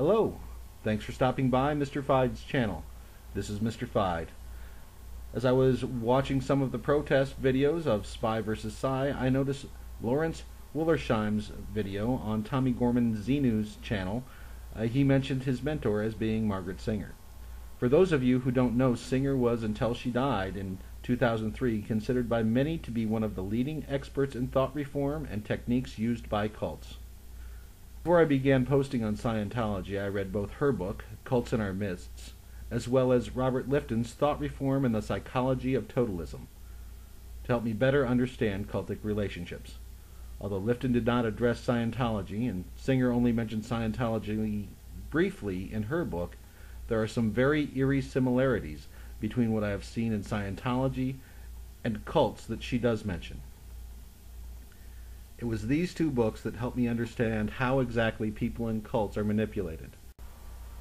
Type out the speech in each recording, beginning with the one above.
Hello, thanks for stopping by Mr. Fide's channel. This is Mr. Fide. As I was watching some of the protest videos of Spy vs. Psi, I noticed Lawrence Wollersheim's video on Tommy Gorman Zenu's channel. He mentioned his mentor as being Margaret Singer. For those of you who don't know, Singer was, until she died in 2003, considered by many to be one of the leading experts in thought reform and techniques used by cults. Before I began posting on Scientology, I read both her book, Cults in Our Midst, as well as Robert Lifton's Thought Reform and the Psychology of Totalism, to help me better understand cultic relationships. Although Lifton did not address Scientology, and Singer only mentioned Scientology briefly in her book, there are some very eerie similarities between what I have seen in Scientology and cults that she does mention. It was these two books that helped me understand how exactly people in cults are manipulated.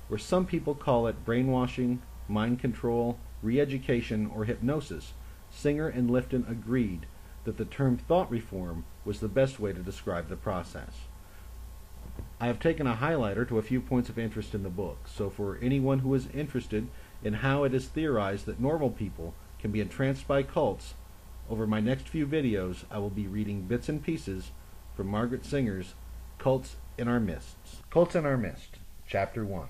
Where some people call it brainwashing, mind control, re-education, or hypnosis, Singer and Lifton agreed that the term thought reform was the best way to describe the process. I have taken a highlighter to a few points of interest in the book, so for anyone who is interested in how it is theorized that normal people can be entranced by cults, over my next few videos I will be reading bits and pieces from Margaret Singer's Cults in Our Midst. Cults in Our Midst, Chapter 1.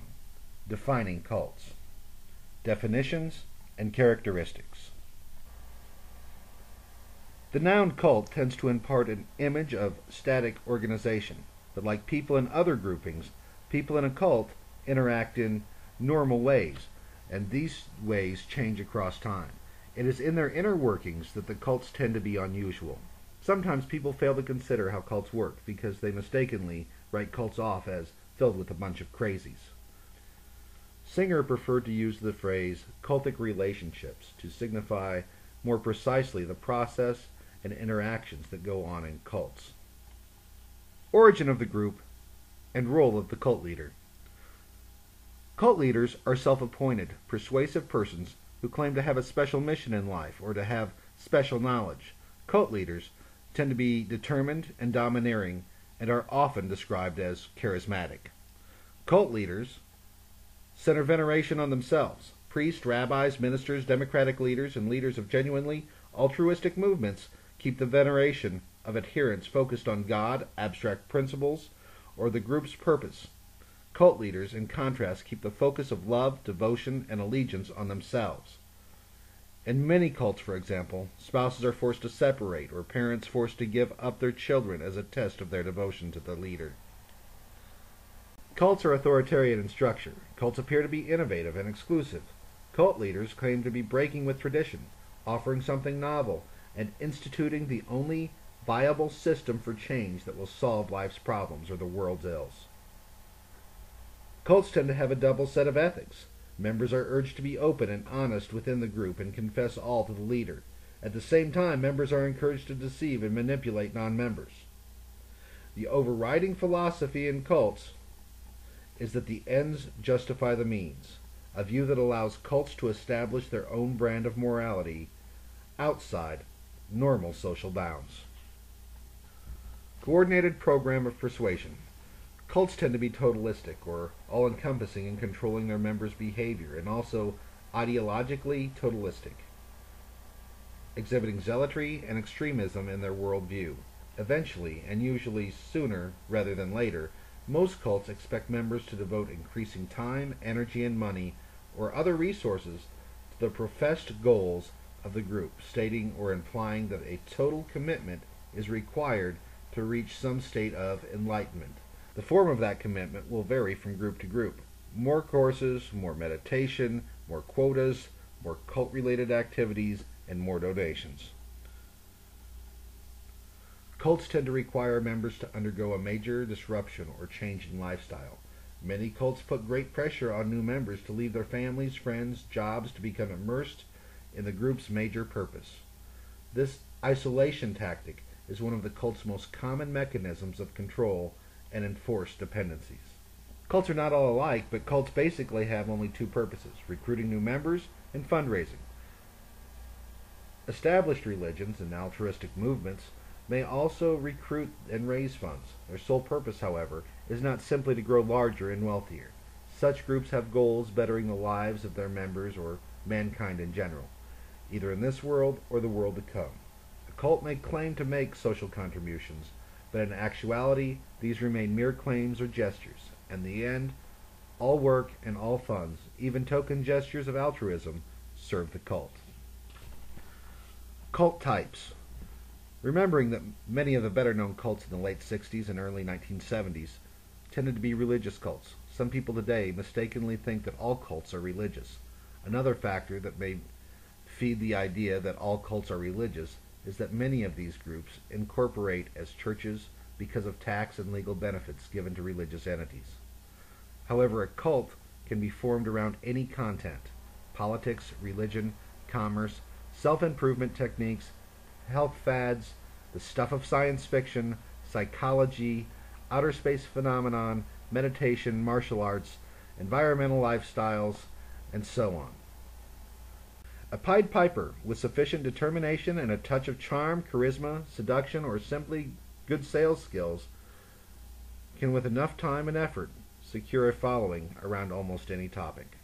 Defining Cults. Definitions and Characteristics. The noun cult tends to impart an image of static organization, but like people in other groupings, people in a cult interact in normal ways, and these ways change across time. It is in their inner workings that the cults tend to be unusual. Sometimes people fail to consider how cults work because they mistakenly write cults off as filled with a bunch of crazies. Singer preferred to use the phrase cultic relationships to signify more precisely the process and interactions that go on in cults. Origin of the group and role of the cult leader. Cult leaders are self-appointed, persuasive persons who claim to have a special mission in life or to have special knowledge. Cult leaders tend to be determined and domineering and are often described as charismatic. Cult leaders center veneration on themselves. Priests, rabbis, ministers, democratic leaders, and leaders of genuinely altruistic movements keep the veneration of adherents focused on God, abstract principles, or the group's purpose. Cult leaders, in contrast, keep the focus of love, devotion, and allegiance on themselves. In many cults, for example, spouses are forced to separate, or parents forced to give up their children as a test of their devotion to the leader. Cults are authoritarian in structure. Cults appear to be innovative and exclusive. Cult leaders claim to be breaking with tradition, offering something novel, and instituting the only viable system for change that will solve life's problems or the world's ills. Cults tend to have a double set of ethics. Members are urged to be open and honest within the group and confess all to the leader. At the same time, members are encouraged to deceive and manipulate non-members. The overriding philosophy in cults is that the ends justify the means, a view that allows cults to establish their own brand of morality outside normal social bounds. Coordinated program of persuasion. Cults tend to be totalistic, or all-encompassing in controlling their members' behavior, and also ideologically totalistic, exhibiting zealotry and extremism in their worldview. Eventually, and usually sooner rather than later, most cults expect members to devote increasing time, energy, and money, or other resources to the professed goals of the group, stating or implying that a total commitment is required to reach some state of enlightenment. The form of that commitment will vary from group to group. More courses, more meditation, more quotas, more cult-related activities, and more donations. Cults tend to require members to undergo a major disruption or change in lifestyle. Many cults put great pressure on new members to leave their families, friends, jobs to become immersed in the group's major purpose. This isolation tactic is one of the cult's most common mechanisms of control and enforced dependencies. Cults are not all alike, but cults basically have only two purposes: recruiting new members and fundraising. Established religions and altruistic movements may also recruit and raise funds. Their sole purpose, however, is not simply to grow larger and wealthier. Such groups have goals bettering the lives of their members or mankind in general, either in this world or the world to come. A cult may claim to make social contributions, but in actuality these remain mere claims or gestures. In the end, all work and all funds, even token gestures of altruism, serve the cult. Cult types. Remembering that many of the better-known cults in the late 60s and early 1970s tended to be religious cults. Some people today mistakenly think that all cults are religious. Another factor that may feed the idea that all cults are religious is that many of these groups incorporate as churches because of tax and legal benefits given to religious entities. However, a cult can be formed around any content: politics, religion, commerce, self-improvement techniques, health fads, the stuff of science fiction, psychology, outer space phenomenon, meditation, martial arts, environmental lifestyles, and so on. A Pied Piper with sufficient determination and a touch of charm, charisma, seduction, or simply good sales skills can, with enough time and effort, secure a following around almost any topic.